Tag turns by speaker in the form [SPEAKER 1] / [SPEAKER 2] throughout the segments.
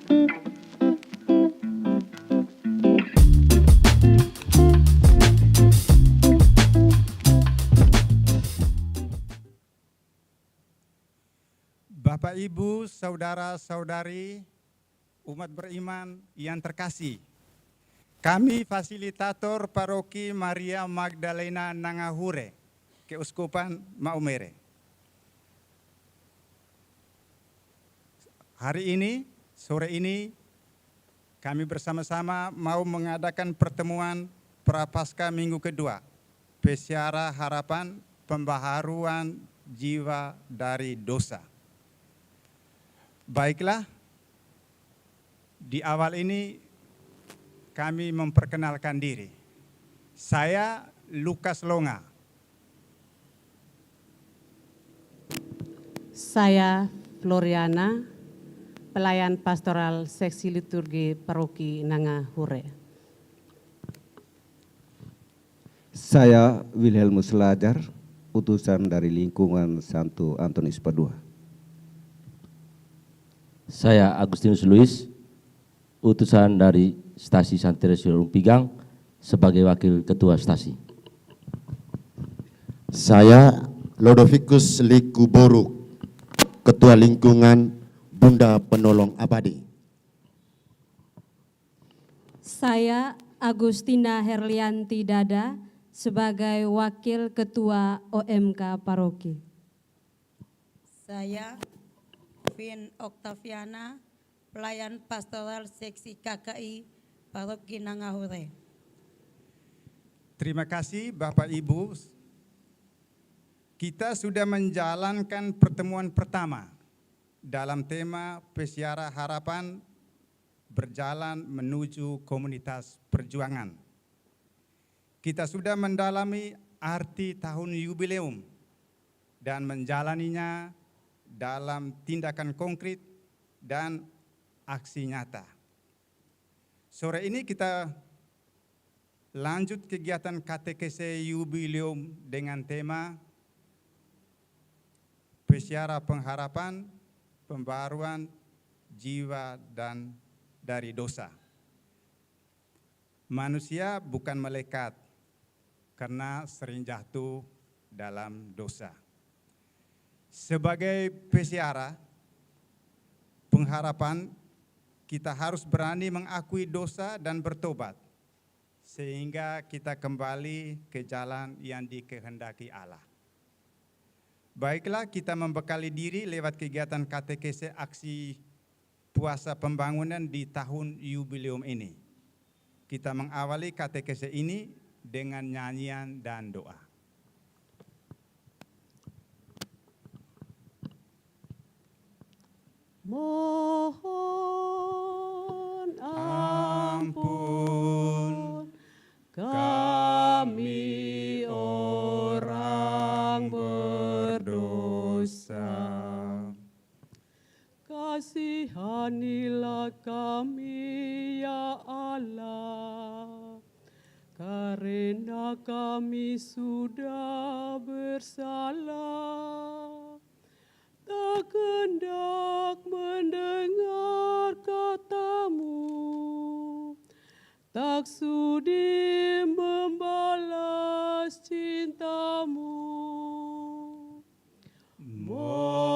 [SPEAKER 1] Bapak, Ibu, saudara-saudari, umat beriman yang terkasih, kami fasilitator Paroki Maria Magdalena Nangahure, Keuskupan Maumere. Hari ini, sore ini, kami bersama-sama mau mengadakan pertemuan Prapaskah Minggu kedua, Peziarah Harapan Pembaharuan Jiwa dari Dosa. Baiklah, di awal ini kami memperkenalkan diri. Saya Lukas Longa.
[SPEAKER 2] Saya Floriana, pelayan pastoral seksi liturgi Paroki Nangahure.
[SPEAKER 3] Saya Wilhelmus Lajar, utusan dari lingkungan Santo Antonius Padua.
[SPEAKER 4] Saya Agustinus Luis, utusan dari Stasi Santi Teresia Lumpigang sebagai wakil ketua stasi.
[SPEAKER 5] Saya Lodovicus Likuboru, ketua lingkungan Bunda Penolong Abadi.
[SPEAKER 6] Saya Agustina Herlianti Dada sebagai wakil ketua OMK Paroki.
[SPEAKER 7] Saya Vin Oktaviana, pelayan pastoral seksi KKI Paroki Nangahure.
[SPEAKER 1] Terima kasih Bapak Ibu. Kita sudah menjalankan pertemuan pertama dalam tema Peziarah Harapan berjalan menuju komunitas perjuangan. Kita sudah mendalami arti tahun yubileum dan menjalaninya dalam tindakan konkret dan aksi nyata. Sore ini kita lanjut kegiatan katekese yubileum dengan tema Peziarah Pengharapan, Pembaharuan Jiwa dan dari Dosa. Manusia bukan malaikat karena sering jatuh dalam dosa. Sebagai peziarah pengharapan, kita harus berani mengakui dosa dan bertobat, sehingga kita kembali ke jalan yang dikehendaki Allah. Baiklah, kita membekali diri lewat kegiatan katekese aksi puasa pembangunan di tahun yubileum ini. Kita mengawali katekese ini dengan nyanyian dan doa.
[SPEAKER 2] Mohon ampun kami orang berdosa. Kasihanilah kami ya Allah, karena kami sudah bersalah. Tak hendak mendengar kata-Mu, tak sudi membalas cinta-Mu. Mohon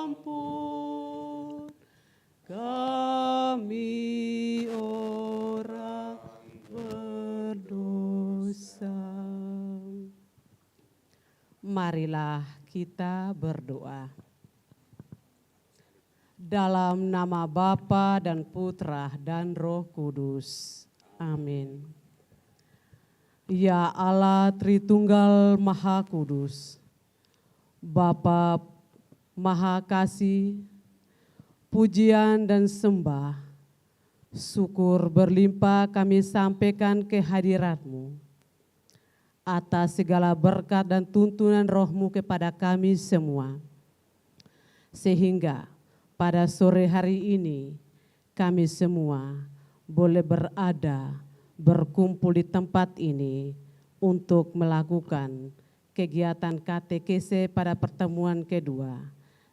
[SPEAKER 2] ampun kami orang berdosa. Marilah kita berdoa. Dalam nama Bapa dan Putra dan Roh Kudus. Amin. Ya Allah Tritunggal Maha Kudus, Bapa Maha Kasih, pujian dan sembah, syukur berlimpah kami sampaikan ke hadirat-Mu atas segala berkat dan tuntunan Roh-Mu kepada kami semua. Sehingga pada sore hari ini kami semua boleh berada, berkumpul di tempat ini untuk melakukan kegiatan katekese pada pertemuan kedua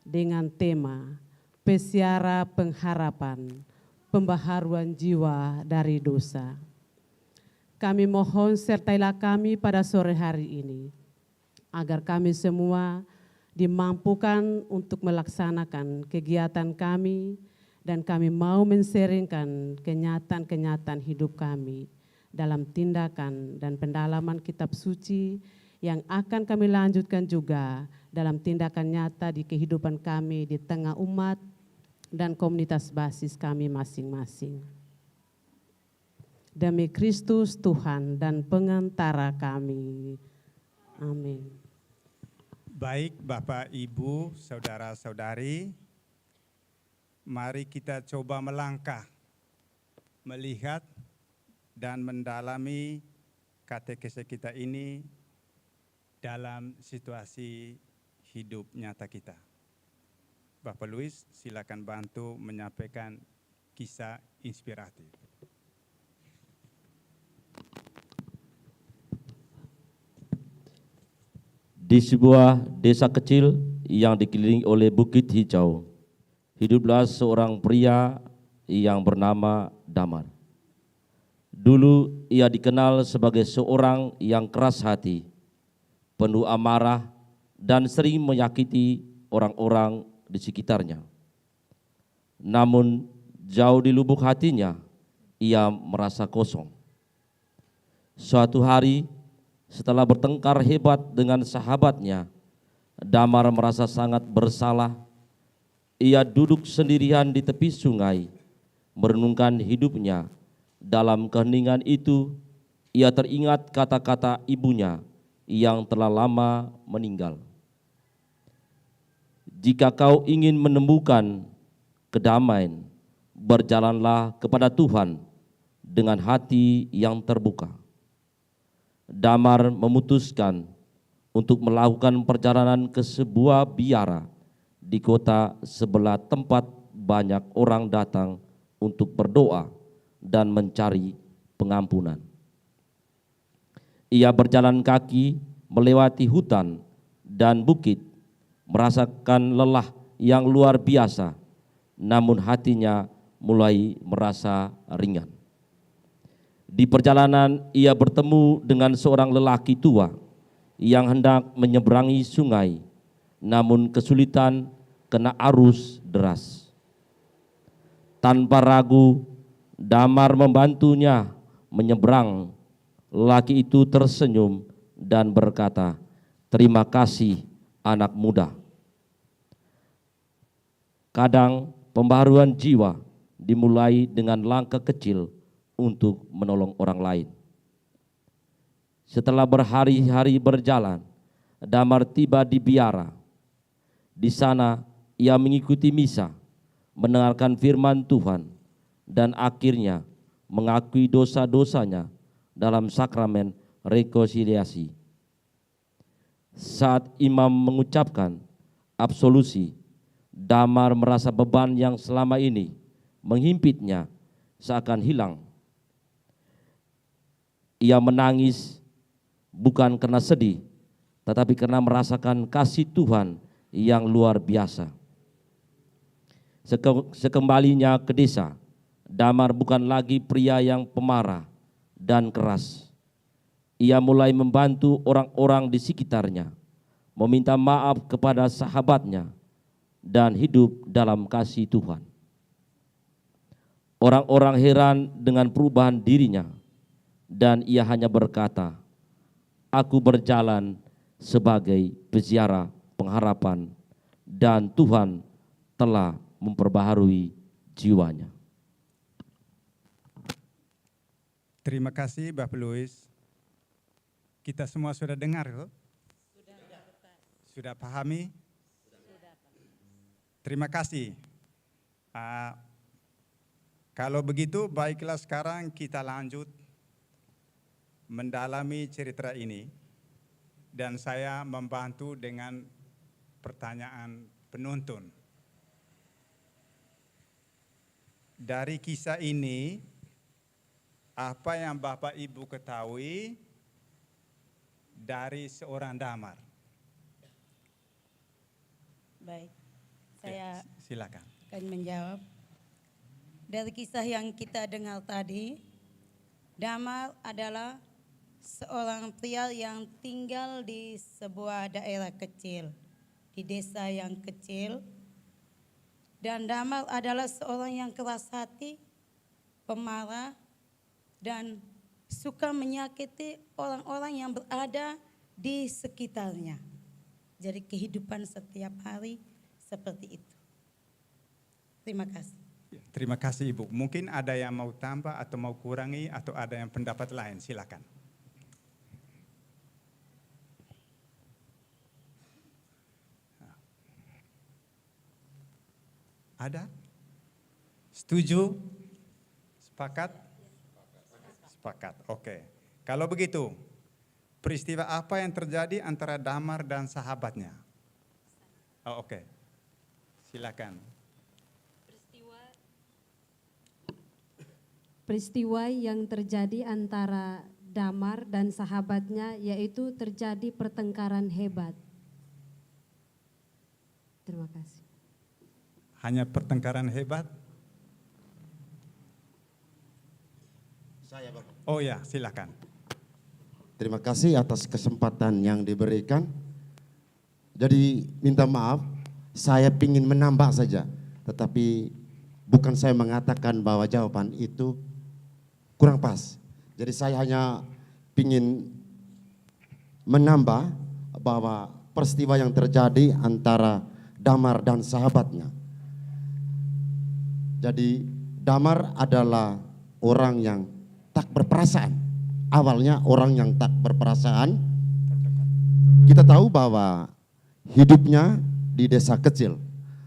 [SPEAKER 2] dengan tema Pesiara Pengharapan, Pembaharuan Jiwa dari Dosa. Kami mohon sertailah kami pada sore hari ini, agar kami semua dimampukan untuk melaksanakan kegiatan kami, dan kami mau menseringkan kenyataan-kenyataan hidup kami dalam tindakan dan pendalaman kitab suci yang akan kami lanjutkan juga dalam tindakan nyata di kehidupan kami di tengah umat dan komunitas basis kami masing-masing. Demi Kristus Tuhan dan pengantara kami. Amin.
[SPEAKER 1] Baik Bapak, Ibu, Saudara-saudari, mari kita coba melangkah, melihat dan mendalami katekese kita ini dalam situasi hidup nyata kita. Bapak Luis, silakan bantu menyampaikan kisah inspiratif.
[SPEAKER 4] Di sebuah desa kecil yang dikelilingi oleh bukit hijau, hiduplah seorang pria yang bernama Damar. Dulu ia dikenal sebagai seorang yang keras hati, penuh amarah, dan sering menyakiti orang-orang di sekitarnya. Namun jauh di lubuk hatinya, ia merasa kosong. Suatu hari, setelah bertengkar hebat dengan sahabatnya, Damar merasa sangat bersalah. Ia duduk sendirian di tepi sungai, merenungkan hidupnya. Dalam keheningan itu, ia teringat kata-kata ibunya yang telah lama meninggal. Jika kau ingin menemukan kedamaian, berjalanlah kepada Tuhan dengan hati yang terbuka. Damar memutuskan untuk melakukan perjalanan ke sebuah biara di kota sebelah tempat banyak orang datang untuk berdoa dan mencari pengampunan. Ia berjalan kaki melewati hutan dan bukit, merasakan lelah yang luar biasa, namun hatinya mulai merasa ringan. Di perjalanan ia bertemu dengan seorang lelaki tua yang hendak menyeberangi sungai, namun kesulitan kena arus deras. Tanpa ragu, Damar membantunya menyeberang. Lelaki itu tersenyum dan berkata, "Terima kasih anak muda." Kadang pembaharuan jiwa dimulai dengan langkah kecil untuk menolong orang lain. Setelah berhari-hari berjalan, Damar tiba di biara. Di sana ia mengikuti misa, mendengarkan firman Tuhan, dan akhirnya mengakui dosa-dosanya dalam sakramen rekonsiliasi. Saat imam mengucapkan absolusi, Damar merasa beban yang selama ini menghimpitnya seakan hilang. Ia menangis bukan karena sedih, tetapi karena merasakan kasih Tuhan yang luar biasa. Sekembalinya ke desa, Damar bukan lagi pria yang pemarah dan keras. Ia mulai membantu orang-orang di sekitarnya, meminta maaf kepada sahabatnya, dan hidup dalam kasih Tuhan. Orang-orang heran dengan perubahan dirinya, dan ia hanya berkata, "Aku berjalan sebagai peziarah pengharapan, dan Tuhan telah memperbaharui jiwanya."
[SPEAKER 1] Terima kasih Bapak Luis. Kita semua sudah dengar kok? Sudah pahami? Terima kasih. Kalau begitu, baiklah sekarang kita lanjut mendalami cerita ini, dan saya membantu dengan pertanyaan penuntun. Dari kisah ini, apa yang Bapak Ibu ketahui dari seorang Damar?
[SPEAKER 7] Baik. Saya
[SPEAKER 1] silakan.
[SPEAKER 7] akan menjawab. Dari kisah yang kita dengar tadi, Damar adalah seorang pria yang tinggal di sebuah daerah kecil, di desa yang kecil. Dan Damar adalah seorang yang keras hati, pemarah, dan suka menyakiti orang-orang yang berada di sekitarnya. Jadi kehidupan setiap hari seperti itu. Terima kasih.
[SPEAKER 1] Terima kasih Ibu. Mungkin ada yang mau tambah atau mau kurangi atau ada yang pendapat lain, silakan. Ada? Setuju? Sepakat? Sepakat, oke. Kalau begitu, peristiwa apa yang terjadi antara Damar dan sahabatnya? Oh, oke. Silakan.
[SPEAKER 6] Peristiwa yang terjadi antara Damar dan sahabatnya yaitu terjadi pertengkaran hebat. Terima kasih.
[SPEAKER 1] Hanya pertengkaran hebat?
[SPEAKER 5] Saya, Bapak.
[SPEAKER 1] Oh ya, silakan.
[SPEAKER 5] Terima kasih atas kesempatan yang diberikan. Jadi minta maaf, saya ingin menambah saja. Tetapi bukan saya mengatakan bahwa jawaban itu kurang pas. Jadi saya hanya ingin menambah bahwa peristiwa yang terjadi antara Damar dan sahabatnya. Jadi Damar adalah orang yang tak berperasaan. Awalnya orang yang tak berperasaan. Kita tahu bahwa hidupnya di desa kecil,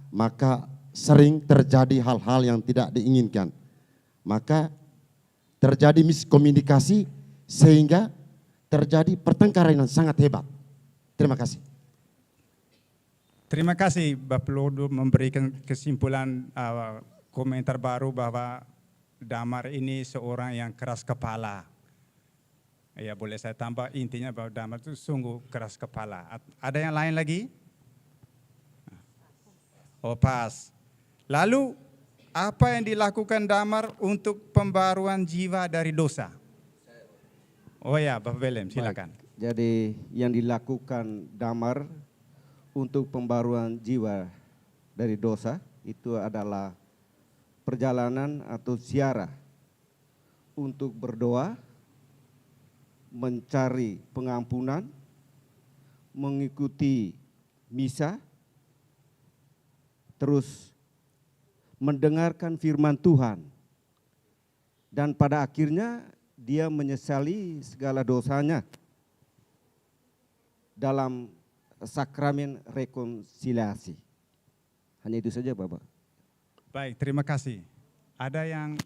[SPEAKER 5] maka sering terjadi hal-hal yang tidak diinginkan. Maka terjadi miskomunikasi sehingga terjadi pertengkaran yang sangat hebat. Terima kasih.
[SPEAKER 1] Terima kasih Bapak Lodo memberikan kesimpulan komentar baru bahwa Damar ini seorang yang keras kepala. Ya boleh saya tambah intinya bahwa Damar itu sungguh keras kepala. Ada yang lain lagi? Oh pas. Lalu apa yang dilakukan Damar untuk pembaruan jiwa dari dosa? Oh ya Bapak Belem silakan.
[SPEAKER 3] Baik, jadi yang dilakukan Damar untuk pembaruan jiwa dari dosa itu adalah perjalanan atau ziarah untuk berdoa, mencari pengampunan, mengikuti misa, terus mendengarkan firman Tuhan, dan pada akhirnya dia menyesali segala dosanya dalam sakramen rekonsiliasi. Hanya itu saja Bapak.
[SPEAKER 1] Baik, terima kasih. Ada yang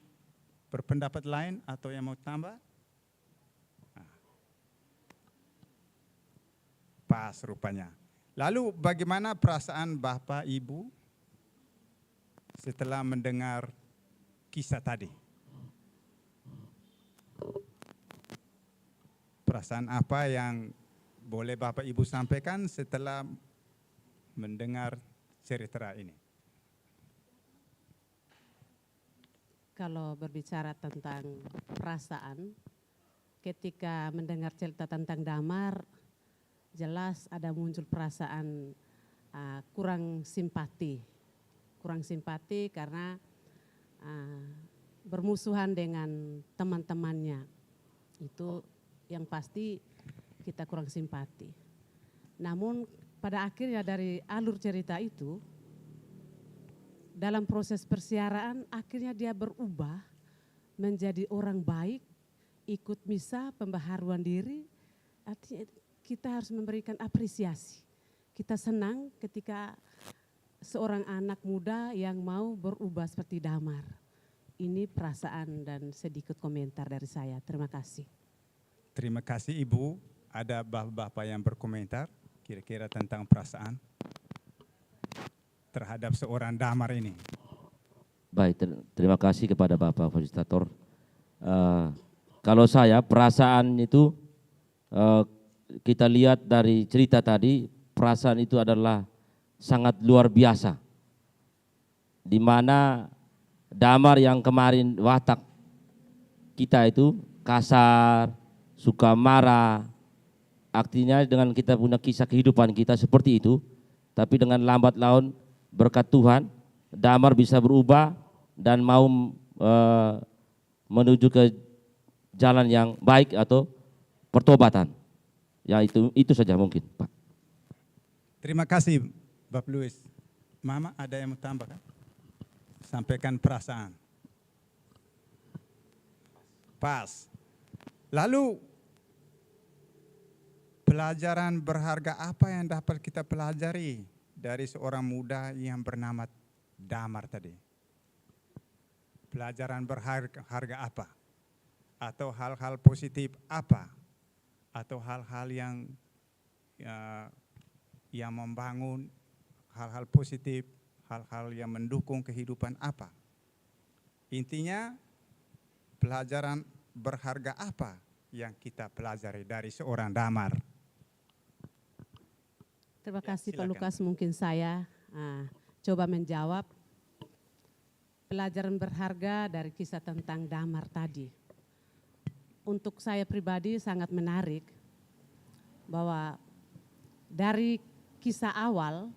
[SPEAKER 1] berpendapat lain atau yang mau tambah? Pas rupanya. Lalu bagaimana perasaan Bapak Ibu setelah mendengar kisah tadi? Perasaan apa yang boleh Bapak Ibu sampaikan setelah mendengar cerita ini?
[SPEAKER 2] Kalau berbicara tentang perasaan, ketika mendengar cerita tentang Damar, jelas ada muncul perasaan kurang simpati karena bermusuhan dengan teman-temannya. Itu yang pasti kita kurang simpati. Namun pada akhirnya dari alur cerita itu, dalam proses persiaraan akhirnya dia berubah menjadi orang baik, ikut misa, pembaharuan diri. Artinya kita harus memberikan apresiasi. Kita senang ketika seorang anak muda yang mau berubah seperti Damar. Ini perasaan dan sedikit komentar dari saya. Terima kasih.
[SPEAKER 1] Terima kasih Ibu. Ada bapak-bapak yang berkomentar kira-kira tentang perasaan terhadap seorang Damar ini.
[SPEAKER 4] Baik, terima kasih kepada Bapak Fasilitator. Kalau saya perasaan itu kita lihat dari cerita tadi, perasaan itu adalah sangat luar biasa. di mana damar yang kemarin watak kita itu kasar, suka marah, artinya dengan kita punya kisah kehidupan kita seperti itu, tapi dengan lambat laun berkat Tuhan, damar bisa berubah dan mau menuju ke jalan yang baik atau pertobatan. Ya itu saja mungkin, Pak.
[SPEAKER 1] Terima kasih, Bapak Luis. Mama ada yang mau tambahkan? Sampaikan perasaan. Pas. Lalu pelajaran berharga apa yang dapat kita pelajari dari seorang muda yang bernama Damar tadi? Pelajaran berharga apa? Atau hal-hal positif apa? Atau hal-hal yang membangun, hal-hal positif, hal-hal yang mendukung kehidupan apa? Intinya pelajaran berharga apa yang kita pelajari dari seorang Damar?
[SPEAKER 2] Terima kasih Pak
[SPEAKER 1] silakan.
[SPEAKER 2] Lukas, mungkin saya coba menjawab pelajaran berharga dari kisah tentang Damar tadi. Untuk saya pribadi sangat menarik bahwa dari kisah awal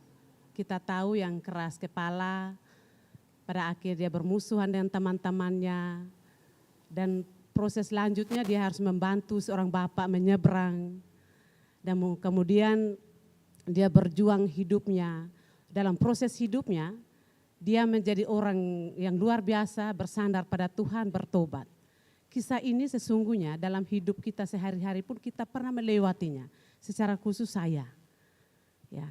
[SPEAKER 2] kita tahu yang keras kepala, pada akhir dia bermusuhan dengan teman-temannya, dan proses selanjutnya dia harus membantu seorang bapak menyeberang, dan kemudian dia berjuang hidupnya. Dalam proses hidupnya dia menjadi orang yang luar biasa, bersandar pada Tuhan, bertobat. Kisah ini sesungguhnya dalam hidup kita sehari-hari pun kita pernah melewatinya, secara khusus saya. Ya,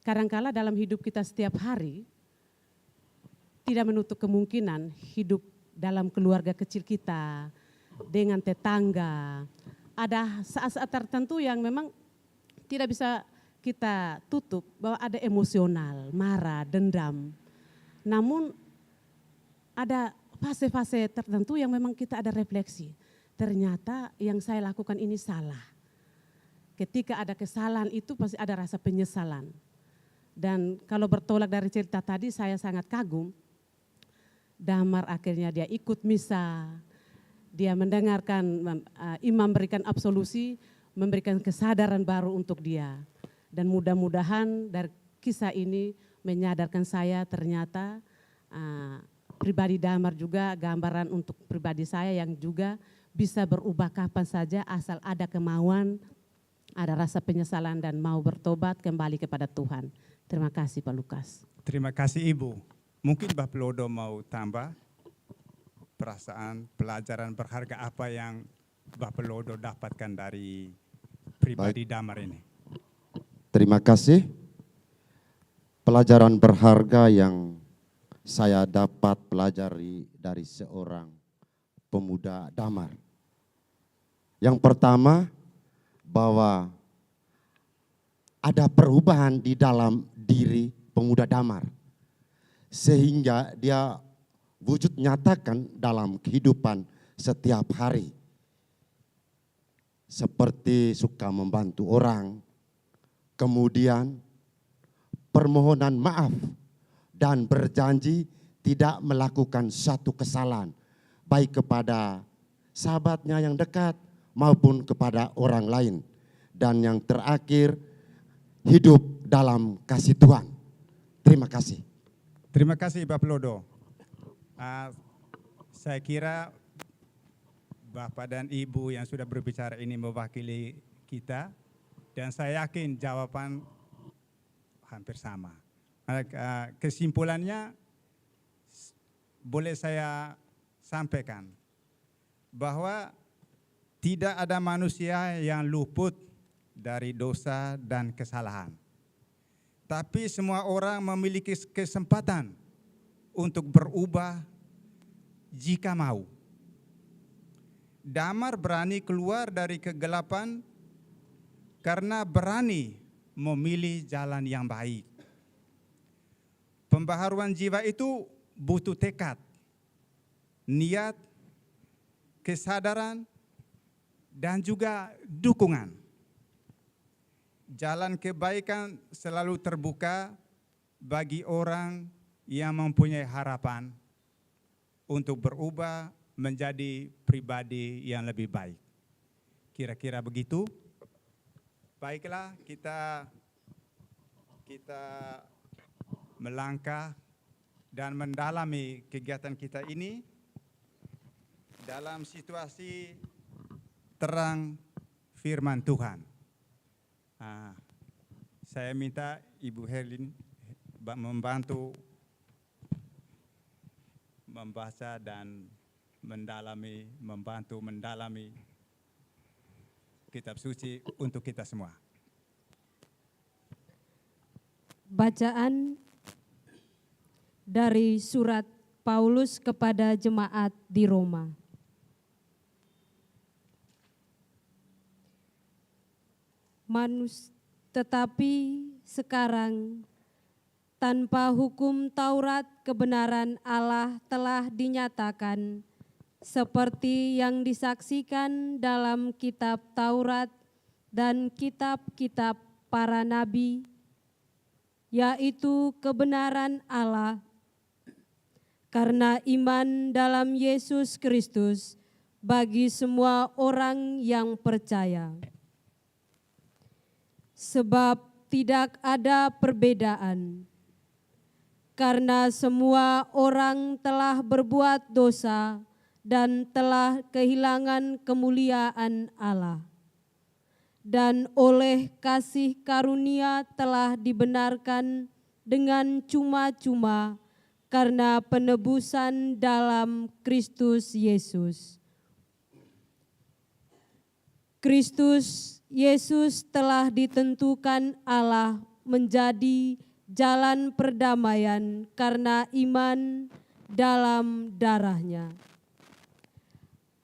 [SPEAKER 2] kadangkala dalam hidup kita setiap hari tidak menutup kemungkinan hidup dalam keluarga kecil kita, dengan tetangga. Ada saat-saat tertentu yang memang tidak bisa kita tutup bahwa ada emosional, marah, dendam. Namun ada fase-fase tertentu yang memang kita ada refleksi. Ternyata yang saya lakukan ini salah. Ketika ada kesalahan itu pasti ada rasa penyesalan. Dan kalau bertolak dari cerita tadi saya sangat kagum. Damar akhirnya dia ikut misa. Dia mendengarkan imam berikan absolusi, memberikan kesadaran baru untuk dia. Dan mudah-mudahan dari kisah ini menyadarkan saya ternyata pribadi Damar juga gambaran untuk pribadi saya yang juga bisa berubah kapan saja asal ada kemauan, ada rasa penyesalan dan mau bertobat kembali kepada Tuhan. Terima kasih Pak Lukas.
[SPEAKER 1] Terima kasih Ibu. Mungkin Bapak Lodo mau tambah perasaan, pelajaran berharga apa yang Bapak Lodo dapatkan dari pribadi Damar ini.
[SPEAKER 5] Terima kasih. Pelajaran berharga yang saya dapat pelajari dari seorang pemuda Damar. Yang pertama, bahwa ada perubahan di dalam diri pemuda Damar. Sehingga dia wujud nyatakan dalam kehidupan setiap hari. Seperti suka membantu orang, kemudian permohonan maaf, dan berjanji tidak melakukan satu kesalahan, baik kepada sahabatnya yang dekat maupun kepada orang lain. Dan yang terakhir, hidup dalam kasih Tuhan. Terima kasih.
[SPEAKER 1] Terima kasih Bapak Lodo. Saya kira Bapak dan Ibu yang sudah berbicara ini mewakili kita, dan saya yakin jawaban hampir sama. Kesimpulannya boleh saya sampaikan bahwa tidak ada manusia yang luput dari dosa dan kesalahan. Tapi semua orang memiliki kesempatan untuk berubah jika mau. Damar berani keluar dari kegelapan karena berani memilih jalan yang baik. Pembaharuan jiwa itu butuh tekad, niat, kesadaran, dan juga dukungan. Jalan kebaikan selalu terbuka bagi orang yang mempunyai harapan untuk berubah menjadi pribadi yang lebih baik. Kira-kira begitu. Baiklah, kita melangkah dan mendalami kegiatan kita ini dalam situasi terang firman Tuhan. Saya minta Ibu Herlin membantu membaca dan membantu mendalami kitab suci untuk kita semua.
[SPEAKER 6] Bacaan dari surat Paulus kepada jemaat di Roma. Tetapi sekarang tanpa hukum Taurat kebenaran Allah telah dinyatakan seperti yang disaksikan dalam kitab Taurat dan kitab-kitab para nabi, yaitu kebenaran Allah karena iman dalam Yesus Kristus bagi semua orang yang percaya. Sebab tidak ada perbedaan, karena semua orang telah berbuat dosa dan telah kehilangan kemuliaan Allah, dan oleh kasih karunia telah dibenarkan dengan cuma-cuma karena penebusan dalam Kristus Yesus. Kristus Yesus telah ditentukan Allah menjadi jalan perdamaian karena iman dalam darah-Nya.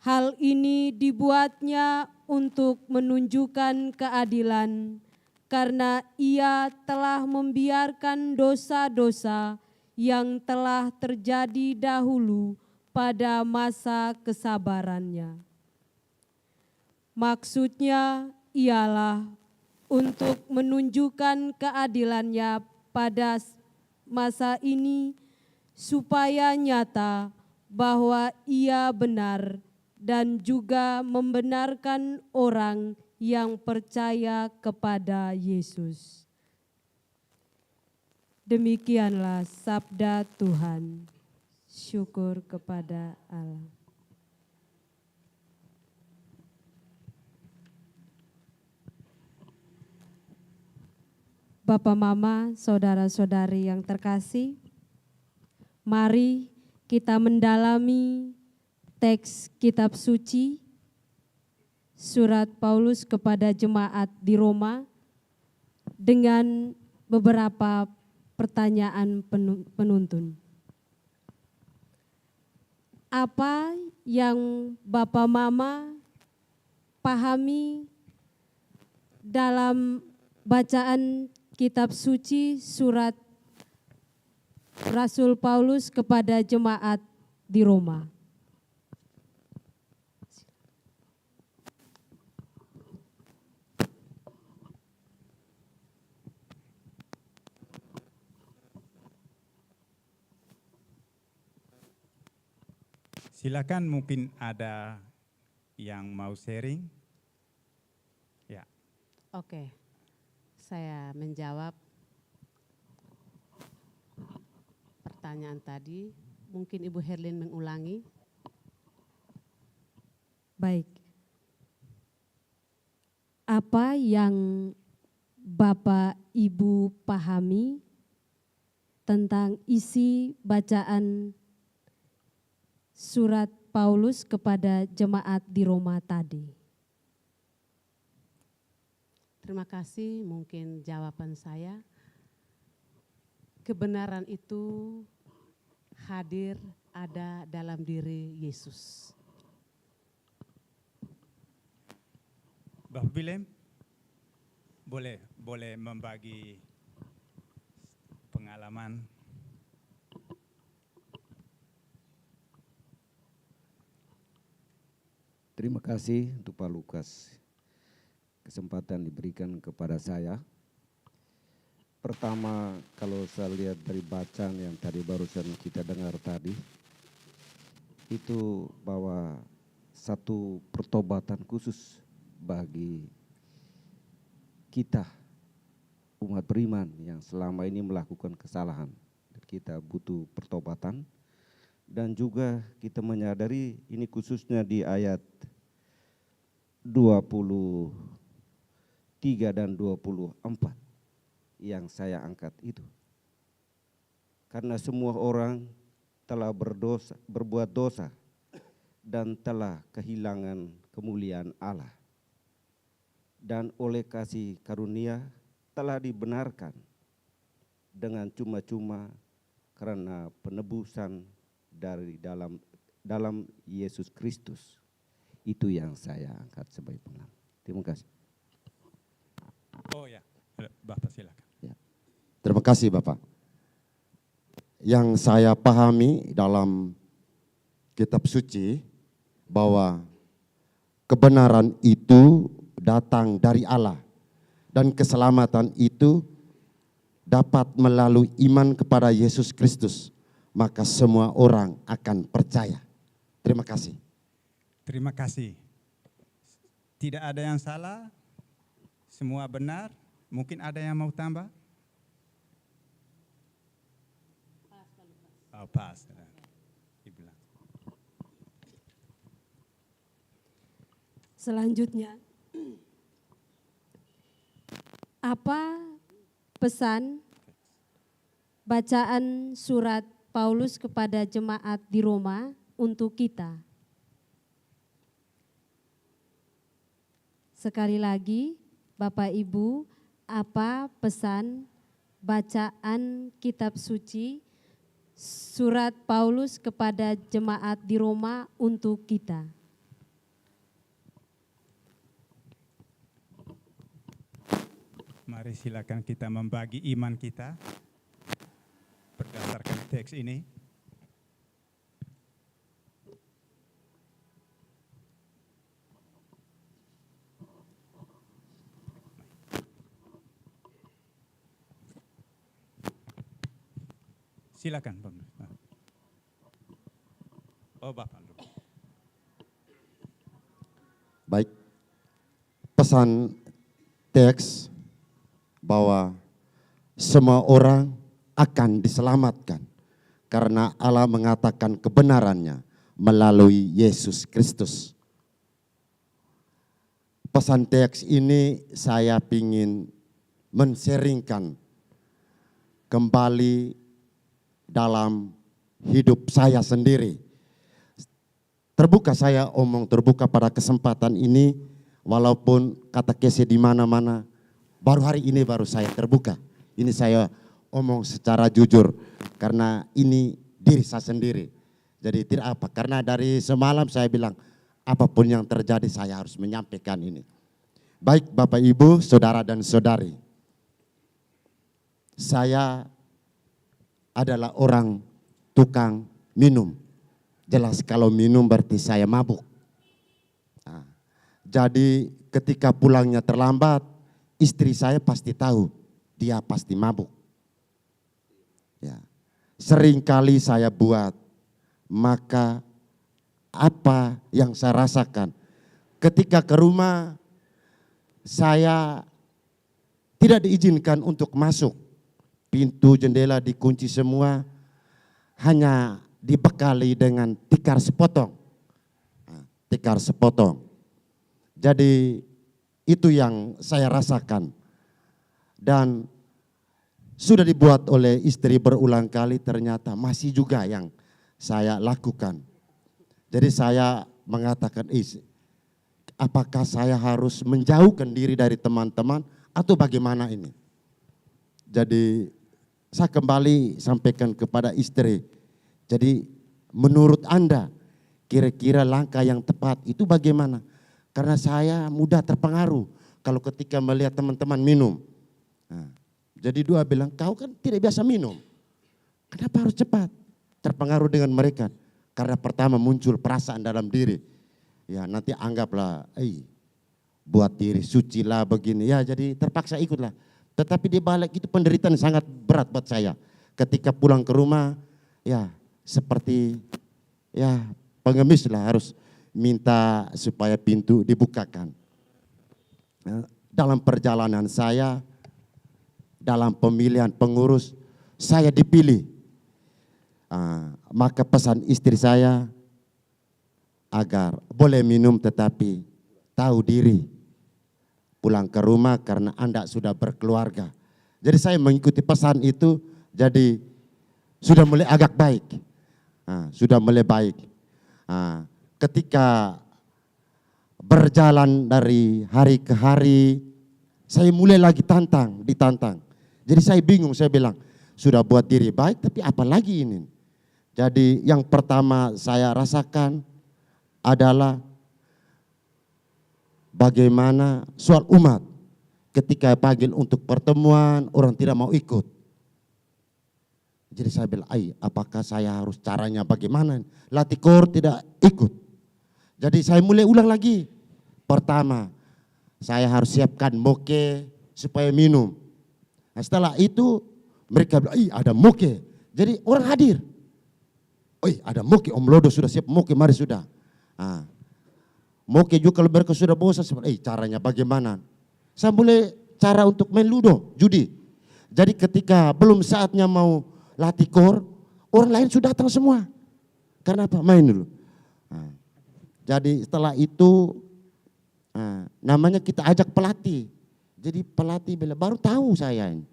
[SPEAKER 6] Hal ini dibuatnya untuk menunjukkan keadilan karena Ia telah membiarkan dosa-dosa yang telah terjadi dahulu pada masa kesabarannya. Maksudnya ialah untuk menunjukkan keadilannya pada masa ini supaya nyata bahwa Ia benar dan juga membenarkan orang yang percaya kepada Yesus. Demikianlah sabda Tuhan. Syukur kepada Allah. Bapak, Mama, saudara-saudari yang terkasih, mari kita mendalami teks kitab suci, surat Paulus kepada jemaat di Roma dengan beberapa pertanyaan penuntun. Apa yang Bapak Mama pahami dalam bacaan kitab suci surat Rasul Paulus kepada jemaat di Roma?
[SPEAKER 1] Silakan, mungkin ada yang mau sharing. Ya.
[SPEAKER 2] Oke, saya menjawab pertanyaan tadi. Mungkin Ibu Herlin mengulangi.
[SPEAKER 6] Baik. Apa yang Bapak Ibu pahami tentang isi bacaan surat Paulus kepada jemaat di Roma tadi?
[SPEAKER 2] Terima kasih, mungkin jawaban saya. Kebenaran itu hadir ada dalam diri Yesus.
[SPEAKER 1] Bapak Willem, boleh membagi pengalaman.
[SPEAKER 3] Terima kasih untuk Pak Lukas. Kesempatan diberikan kepada saya. Pertama, kalau saya lihat dari bacaan yang tadi barusan kita dengar tadi, itu bahwa satu pertobatan khusus bagi kita umat beriman yang selama ini melakukan kesalahan. Kita butuh pertobatan, dan juga kita menyadari ini khususnya di ayat 23 dan 24 yang saya angkat itu. Karena semua orang telah berbuat dosa dan telah kehilangan kemuliaan Allah, dan oleh kasih karunia telah dibenarkan dengan cuma-cuma karena penebusan dari dalam Yesus Kristus. Itu yang saya angkat sebagai pengalaman. Terima kasih.
[SPEAKER 1] Oh ya, Bapak silakan.
[SPEAKER 5] Ya. Terima kasih Bapak. Yang saya pahami dalam kitab suci bahwa kebenaran itu datang dari Allah, dan keselamatan itu dapat melalui iman kepada Yesus Kristus, maka semua orang akan percaya. Terima kasih.
[SPEAKER 1] Terima kasih. Tidak ada yang salah, semua benar. Mungkin ada yang mau tambah? Oh, pas. Dibilang.
[SPEAKER 6] Selanjutnya, apa pesan bacaan surat Paulus kepada jemaat di Roma untuk kita? Sekali lagi, Bapak Ibu, apa pesan bacaan kitab suci surat Paulus kepada jemaat di Roma untuk kita?
[SPEAKER 1] Mari silakan kita membagi iman kita berdasarkan teks ini. Silakan, Pak. Oh, Bapak.
[SPEAKER 5] Baik, pesan teks bahwa semua orang akan diselamatkan karena Allah mengatakan kebenarannya melalui Yesus Kristus. Pesan teks ini saya ingin men-sharingkan kembali dalam hidup saya sendiri. Terbuka, saya omong terbuka pada kesempatan ini, walaupun kata kese di mana-mana, baru hari ini baru saya terbuka. Ini saya omong secara jujur, karena ini diri saya sendiri. Jadi tidak apa, karena dari semalam saya bilang, apapun yang terjadi saya harus menyampaikan ini. Baik Bapak Ibu, Saudara dan Saudari, saya adalah orang tukang minum. Jelas kalau minum berarti saya mabuk. Nah, jadi ketika pulangnya terlambat, istri saya pasti tahu dia pasti mabuk. Ya, seringkali saya buat, maka apa yang saya rasakan ketika ke rumah, saya tidak diizinkan untuk masuk. Pintu jendela dikunci semua, hanya dibekali dengan tikar sepotong. Tikar sepotong. Jadi itu yang saya rasakan. Dan sudah dibuat oleh istri berulang kali, ternyata masih juga yang saya lakukan. Jadi saya mengatakan, apakah saya harus menjauhkan diri dari teman-teman atau bagaimana ini? Jadi saya kembali sampaikan kepada istri. Jadi menurut Anda kira-kira langkah yang tepat itu bagaimana? Karena saya mudah terpengaruh kalau ketika melihat teman-teman minum. Nah, jadi dua bilang, kau kan tidak biasa minum. Kenapa harus cepat? Terpengaruh dengan mereka. Karena pertama muncul perasaan dalam diri. Ya nanti anggaplah, buat diri suci lah begini. Ya jadi terpaksa ikutlah. Tetapi di balik itu penderitaan sangat berat buat saya. Ketika pulang ke rumah, ya seperti ya pengemis lah, harus minta supaya pintu dibukakan. Dalam perjalanan saya, dalam pemilihan pengurus, saya dipilih. Maka pesan istri saya agar boleh minum tetapi tahu diri, pulang ke rumah karena Anda sudah berkeluarga. Jadi saya mengikuti pesan itu, jadi sudah mulai agak baik. Sudah mulai baik. Ketika berjalan dari hari ke hari, saya mulai lagi ditantang. Jadi saya bingung, saya bilang, sudah buat diri baik tapi apa lagi ini? Jadi yang pertama saya rasakan adalah bagaimana soal umat. Ketika panggil untuk pertemuan, orang tidak mau ikut. Jadi saya bilang, apakah saya harus caranya bagaimana? Latikor tidak ikut. Jadi saya mulai ulang lagi. Pertama, saya harus siapkan moke supaya minum. Nah, setelah itu mereka bilang, ada moke. Jadi orang hadir. Ada moke, Om Lodo sudah siap moke, mari sudah. Moke juga kalau mereka sudah bosan, caranya bagaimana? Saya mulai cara untuk main ludo, judi. Jadi ketika belum saatnya mau latikor, orang lain sudah datang semua. Karena apa? Main dulu. Jadi setelah itu, namanya kita ajak pelatih. Jadi pelatih bilang, baru tahu saya ini.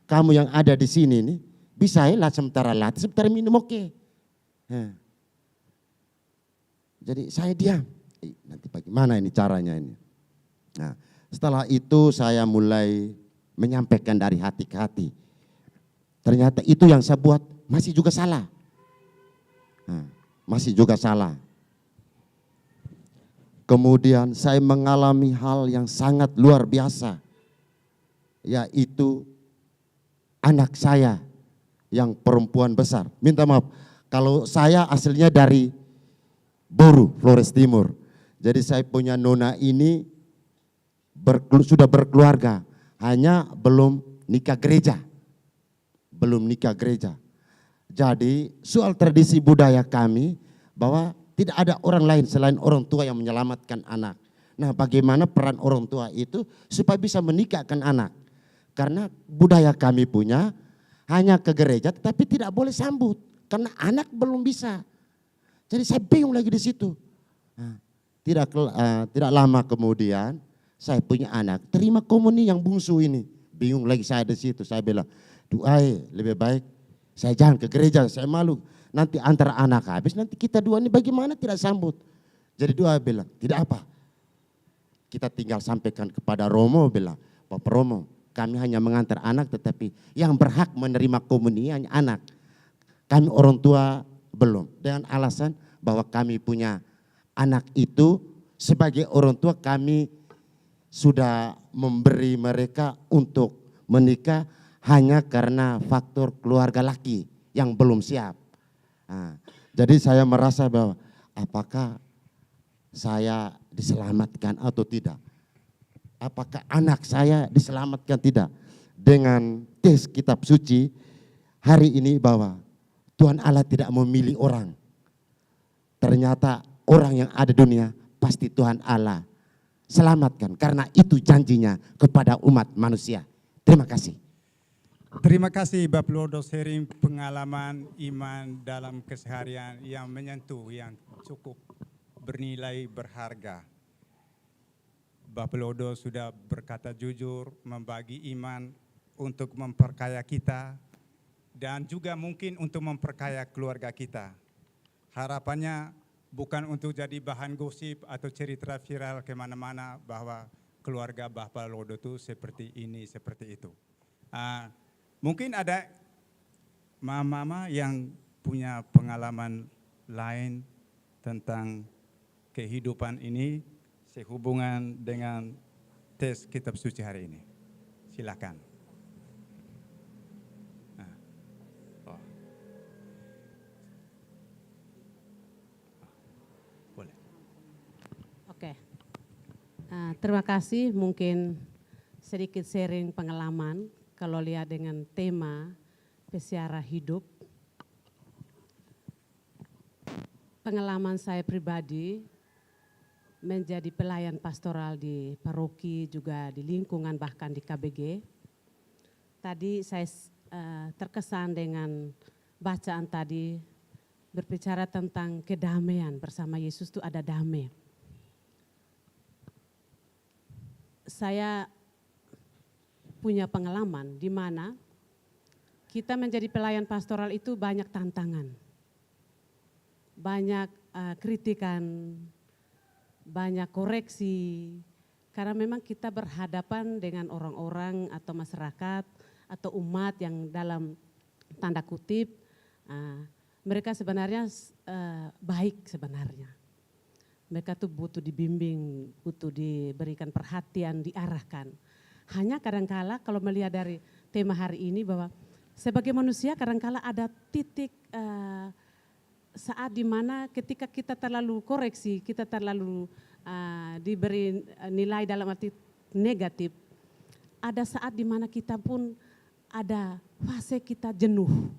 [SPEAKER 5] Kamu yang ada di sini nih, bisa ya lah sementara latih, sementara minum oke. Jadi saya diam. Nanti bagaimana ini caranya ini. Nah, setelah itu saya mulai menyampaikan dari hati ke hati. Ternyata itu yang saya buat masih juga salah. Masih juga salah. Kemudian saya mengalami hal yang sangat luar biasa. Yaitu anak saya yang perempuan besar. Minta maaf, kalau saya aslinya dari Boru, Flores Timur. Jadi saya punya nona ini sudah berkeluarga, hanya belum nikah gereja. Belum nikah gereja. Jadi soal tradisi budaya kami bahwa tidak ada orang lain selain orang tua yang menyelamatkan anak. Nah, bagaimana peran orang tua itu supaya bisa menikahkan anak? Karena budaya kami punya hanya ke gereja tetapi tidak boleh sambut karena anak belum bisa. Jadi saya bingung lagi di situ. Tidak lama kemudian saya punya anak terima komuni yang bungsu ini. Bingung lagi saya di situ. Saya bilang, lebih baik saya jangan ke gereja, saya malu. Nanti antara anak habis, nanti kita dua ini bagaimana tidak sambut. Jadi dua bilang, tidak apa. Kita tinggal sampaikan kepada Romo, bilang, Bapak Romo, kami hanya mengantar anak tetapi yang berhak menerima komuni hanya anak. Kami orang tua belum. Dengan alasan bahwa kami punya anak itu sebagai orang tua kami sudah memberi mereka untuk menikah hanya karena faktor keluarga laki yang belum siap. Jadi saya merasa bahwa apakah saya diselamatkan atau tidak? Apakah anak saya diselamatkan tidak? Dengan tes kitab suci hari ini bahwa Tuhan Allah tidak memilih orang. Ternyata orang yang ada di dunia pasti Tuhan Allah selamatkan karena itu janjinya kepada umat manusia. Terima kasih.
[SPEAKER 1] Terima kasih Bapak Lodo sharing pengalaman iman dalam keseharian yang menyentuh, yang cukup bernilai berharga. Bapak Lodo sudah berkata jujur, membagi iman untuk memperkaya kita dan juga mungkin untuk memperkaya keluarga kita. Harapannya bukan untuk jadi bahan gosip atau cerita viral kemana-mana bahwa keluarga Bapak Lodo itu seperti ini, seperti itu. Mungkin ada mama-mama yang punya pengalaman lain tentang kehidupan ini sehubungan dengan tes kitab suci hari ini. Silakan.
[SPEAKER 2] Oke. Terima kasih, mungkin sedikit sharing pengalaman kalau lihat dengan tema peziarah hidup. Pengalaman saya pribadi menjadi pelayan pastoral di paroki, juga di lingkungan, bahkan di KBG. Tadi saya terkesan dengan bacaan tadi berbicara tentang kedamaian bersama Yesus, itu ada damai. Saya punya pengalaman di mana kita menjadi pelayan pastoral itu banyak tantangan, banyak kritikan, banyak koreksi, karena memang kita berhadapan dengan orang-orang atau masyarakat atau umat yang dalam tanda kutip mereka sebenarnya baik sebenarnya. Mereka tuh butuh dibimbing, butuh diberikan perhatian, diarahkan. Hanya kadangkala kalau melihat dari tema hari ini bahwa sebagai manusia kadangkala ada titik saat dimana ketika kita terlalu koreksi, kita terlalu diberi nilai dalam arti negatif, ada saat dimana kita pun ada fase kita jenuh,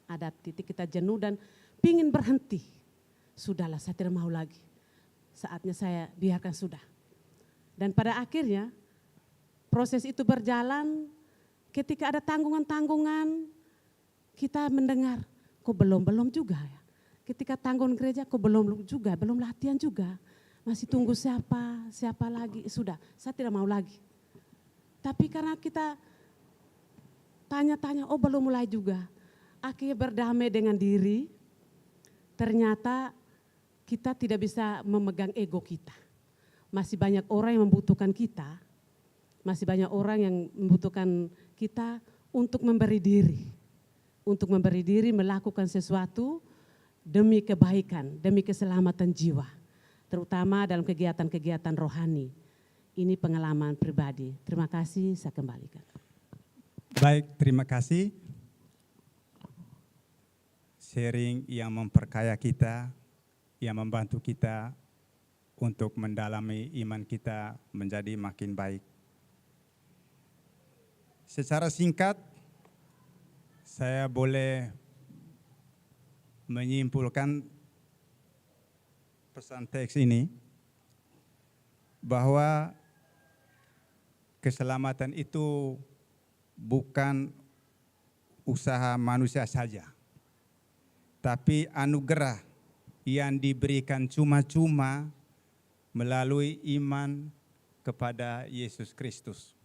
[SPEAKER 2] ada titik kita jenuh dan pingin berhenti. Sudahlah, saya tidak mau lagi, saatnya saya biarkan sudah. Dan pada akhirnya proses itu berjalan, ketika ada tanggungan-tanggungan kita mendengar, kok belum juga ya. Ketika tanggungan gereja kok belum juga, belum latihan juga. Masih tunggu siapa lagi, sudah saya tidak mau lagi. Tapi karena kita tanya-tanya, oh belum mulai juga. Akhirnya berdamai dengan diri, ternyata kita tidak bisa memegang ego kita. Masih banyak orang yang membutuhkan kita, masih banyak orang yang membutuhkan kita untuk memberi diri. Untuk memberi diri melakukan sesuatu demi kebaikan, demi keselamatan jiwa. Terutama dalam kegiatan-kegiatan rohani. Ini pengalaman pribadi. Terima kasih, saya kembalikan.
[SPEAKER 1] Baik, terima kasih. Sharing yang memperkaya kita, yang membantu kita untuk mendalami iman kita menjadi makin baik. Secara singkat, saya boleh menyimpulkan pesan teks ini bahwa keselamatan itu bukan usaha manusia saja, tapi anugerah yang diberikan cuma-cuma melalui iman kepada Yesus Kristus.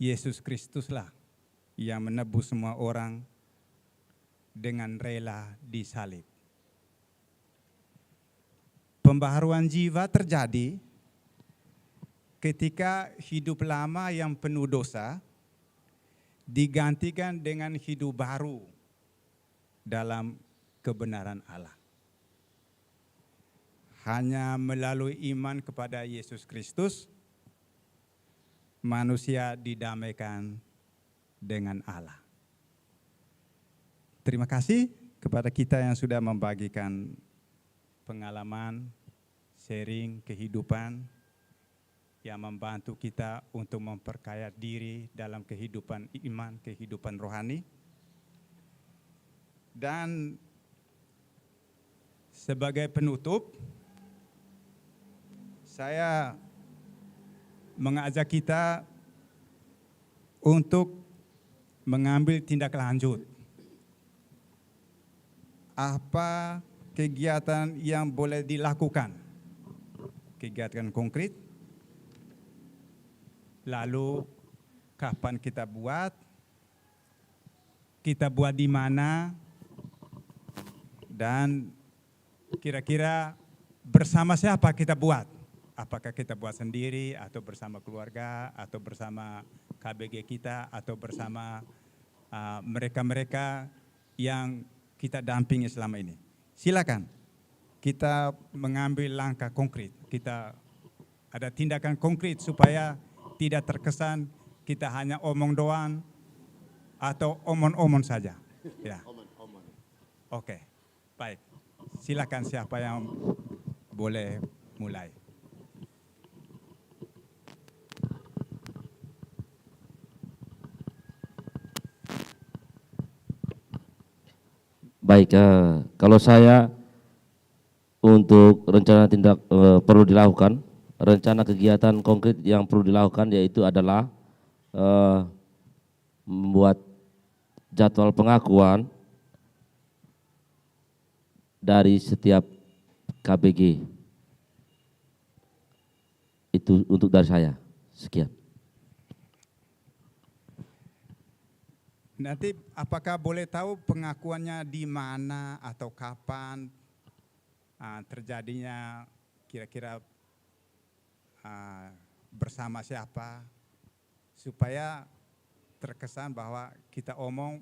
[SPEAKER 1] Yesus Kristuslah yang menebus semua orang dengan rela disalib. Pembaharuan jiwa terjadi ketika hidup lama yang penuh dosa digantikan dengan hidup baru dalam kebenaran Allah. Hanya melalui iman kepada Yesus Kristus, manusia didamaikan dengan Allah. Terima kasih kepada kita yang sudah membagikan pengalaman, sharing kehidupan yang membantu kita untuk memperkaya diri dalam kehidupan iman, kehidupan rohani. Dan sebagai penutup, saya mengajak kita untuk mengambil tindak lanjut. Apa kegiatan yang boleh dilakukan? Kegiatan konkret. Lalu kapan kita buat di mana, dan kira-kira bersama siapa kita buat. Apakah kita buat sendiri atau bersama keluarga atau bersama KBG kita atau bersama mereka-mereka yang kita dampingi selama ini. Silakan kita mengambil langkah konkret. Kita ada tindakan konkret supaya tidak terkesan kita hanya omong doang atau omong-omong saja. Ya. Oke, baik. Silakan siapa yang boleh mulai.
[SPEAKER 4] Baik, kalau saya untuk rencana tindak perlu dilakukan, rencana kegiatan konkret yang perlu dilakukan yaitu adalah membuat jadwal pengakuan dari setiap KBG. Itu untuk dari saya. Sekian.
[SPEAKER 1] Nanti apakah boleh tahu pengakuannya di mana atau kapan terjadinya, kira-kira bersama siapa, supaya terkesan bahwa kita omong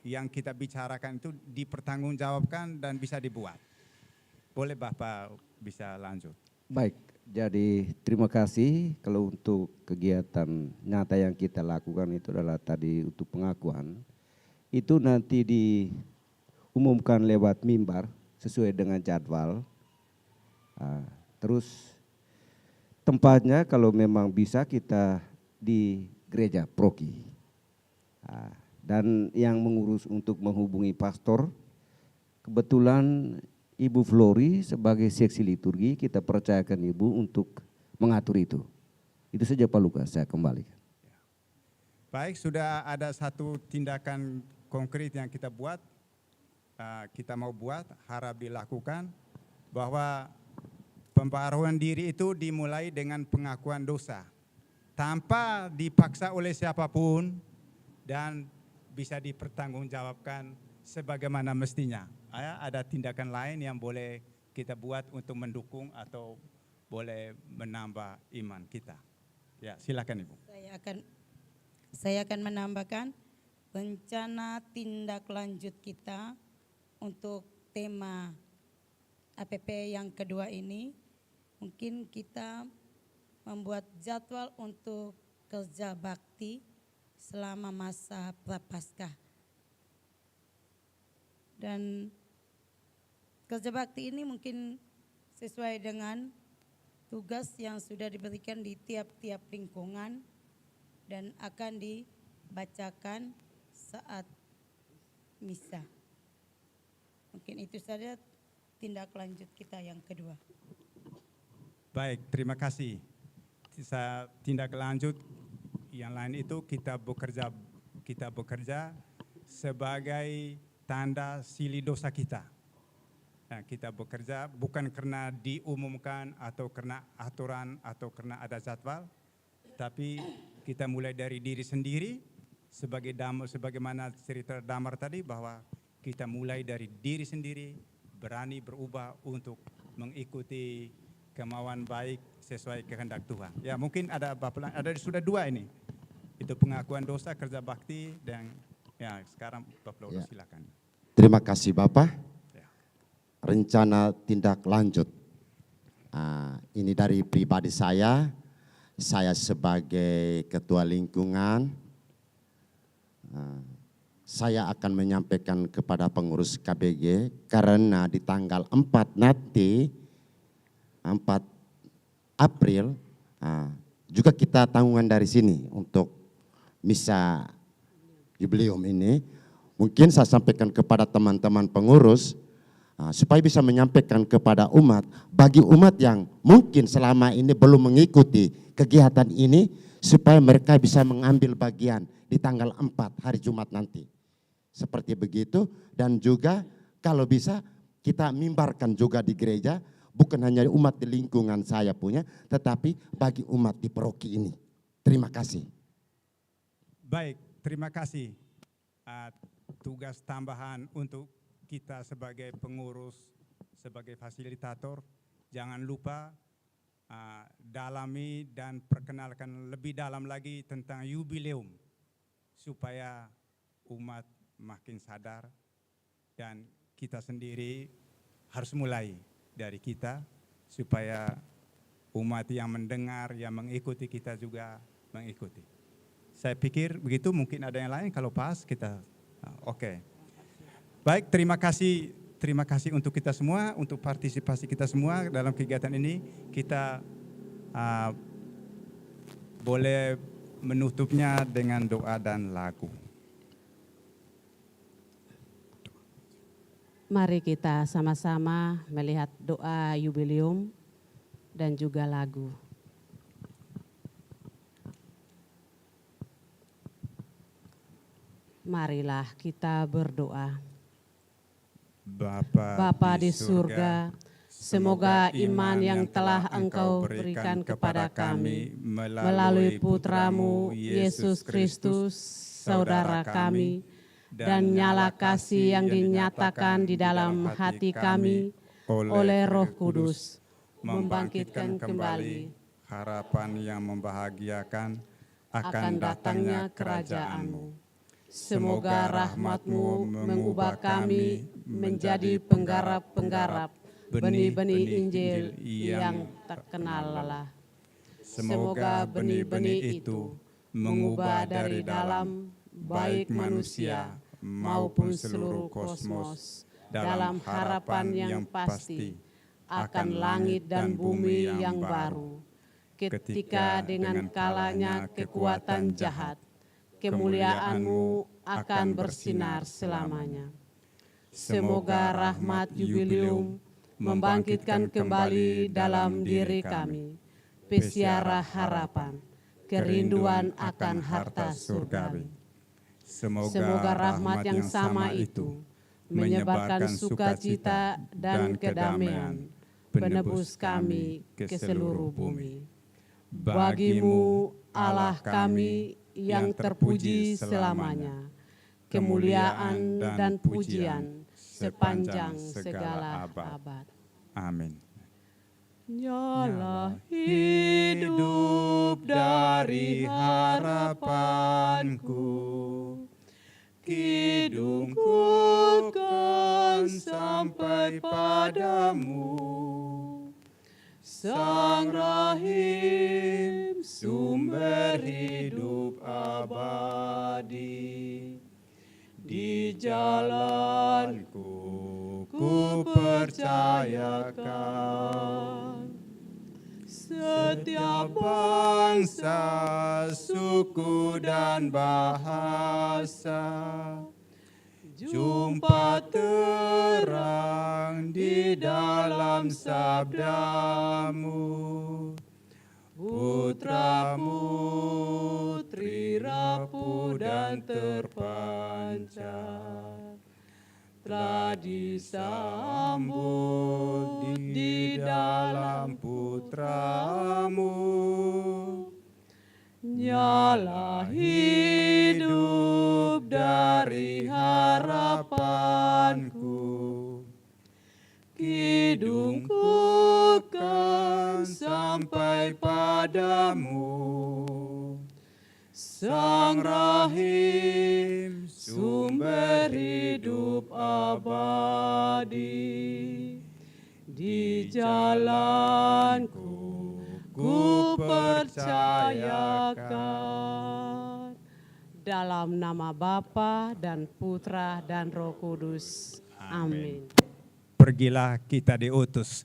[SPEAKER 1] yang kita bicarakan itu dipertanggungjawabkan dan bisa dibuat. Boleh Bapak bisa lanjut.
[SPEAKER 3] Baik, jadi terima kasih. Kalau untuk kegiatan nyata yang kita lakukan itu adalah tadi untuk pengakuan, itu nanti diumumkan lewat mimbar sesuai dengan jadwal. Terus tempatnya kalau memang bisa kita di gereja Proki. Dan yang mengurus untuk menghubungi pastor, kebetulan Ibu Flori sebagai seksi liturgi, kita percayakan Ibu untuk mengatur itu. Itu saja Pak Lukas, saya kembalikan.
[SPEAKER 1] Baik, sudah ada satu tindakan konkret yang kita buat, kita mau buat, harap dilakukan, bahwa pembaharuan diri itu dimulai dengan pengakuan dosa, tanpa dipaksa oleh siapapun dan bisa dipertanggungjawabkan sebagaimana mestinya. Ada tindakan lain yang boleh kita buat untuk mendukung atau boleh menambah iman kita. Ya, silakan Ibu.
[SPEAKER 7] Saya akan menambahkan rencana tindak lanjut kita untuk tema APP yang kedua ini. Mungkin kita membuat jadwal untuk kerja bakti selama masa Prapaskah. Dan kerja bakti ini mungkin sesuai dengan tugas yang sudah diberikan di tiap-tiap lingkungan dan akan dibacakan saat misa. Mungkin itu saja tindak lanjut kita yang kedua.
[SPEAKER 1] Baik, terima kasih. Tindak lanjut yang lain itu kita bekerja sebagai tanda sili dosa kita. Nah, kita bekerja bukan karena diumumkan atau karena aturan atau karena ada jadwal, tapi kita mulai dari diri sendiri sebagaimana cerita Damar tadi, bahwa kita mulai dari diri sendiri, berani berubah untuk mengikuti kemauan baik sesuai kehendak Tuhan. Ya, mungkin ada sudah dua ini. Itu pengakuan dosa, kerja bakti, dan ya sekarang Bapak Loro silakan.
[SPEAKER 5] Terima kasih Bapak. Rencana tindak lanjut. Ini dari pribadi saya sebagai ketua lingkungan, saya akan menyampaikan kepada pengurus KBG karena di tanggal 4 nanti, 4 April, juga kita tanggungan dari sini untuk misa jubileum ini. Mungkin saya sampaikan kepada teman-teman pengurus, supaya bisa menyampaikan kepada umat, bagi umat yang mungkin selama ini belum mengikuti kegiatan ini, supaya mereka bisa mengambil bagian di tanggal 4 hari Jumat nanti. Seperti begitu, dan juga kalau bisa kita mimbarkan juga di gereja, bukan hanya umat di lingkungan saya punya, tetapi bagi umat di paroki ini. Terima kasih.
[SPEAKER 1] Baik, terima kasih. Tugas tambahan untuk kita sebagai pengurus, sebagai fasilitator, jangan lupa dalami dan perkenalkan lebih dalam lagi tentang jubileum, supaya umat makin sadar, dan kita sendiri harus mulai dari kita, supaya umat yang mendengar, yang mengikuti kita juga mengikuti. Saya pikir begitu, mungkin ada yang lain, kalau pas kita, oke. Baik, terima kasih untuk kita semua, untuk partisipasi kita semua dalam kegiatan ini. Kita boleh menutupnya dengan doa dan lagu.
[SPEAKER 2] Mari kita sama-sama melihat doa jubileum dan juga lagu. Marilah kita berdoa. Bapa di surga, semoga iman yang telah Engkau berikan kepada kami melalui Putramu Yesus Kristus, saudara kami, dan nyala kasih yang dinyatakan di dalam hati kami oleh Roh Kudus, membangkitkan kembali
[SPEAKER 1] harapan yang membahagiakan akan datangnya kerajaan-Mu. Semoga rahmat-Mu mengubah kami menjadi penggarap-penggarap benih-benih Injil yang terkenal lelah. Semoga benih-benih itu mengubah dari dalam baik manusia maupun seluruh kosmos dalam harapan yang pasti akan langit dan bumi yang baru. Ketika dengan kalanya kekuatan jahat, kemuliaan-Mu akan bersinar selamanya. Semoga rahmat jubileum membangkitkan kembali dalam diri kami pesiara harapan, kerinduan akan harta surgawi. Semoga rahmat yang sama itu menyebarkan sukacita dan kedamaian, penebus kami ke seluruh bumi. Bagi-Mu, Allah kami, yang terpuji selamanya, kemuliaan dan pujian sepanjang segala abad. Amin. Nyala hidup dari harapanku, kidungku kan sampai padamu. Sang Rahim, sumber hidup abadi, di jalanku ku percayakan. Setiap bangsa, suku dan bahasa jumpa terang di dalam sabda-Mu. Putra-putri rapuh dan terpancar telah disambut di dalam Putra-Mu. Nyala hidup dari harapanku, kidungku kan sampai padamu. Sang Rahim, sumber hidup abadi, di jalanku ku percayakan. Dalam nama Bapa dan Putra dan Roh Kudus. Amin. Pergilah, kita diutus.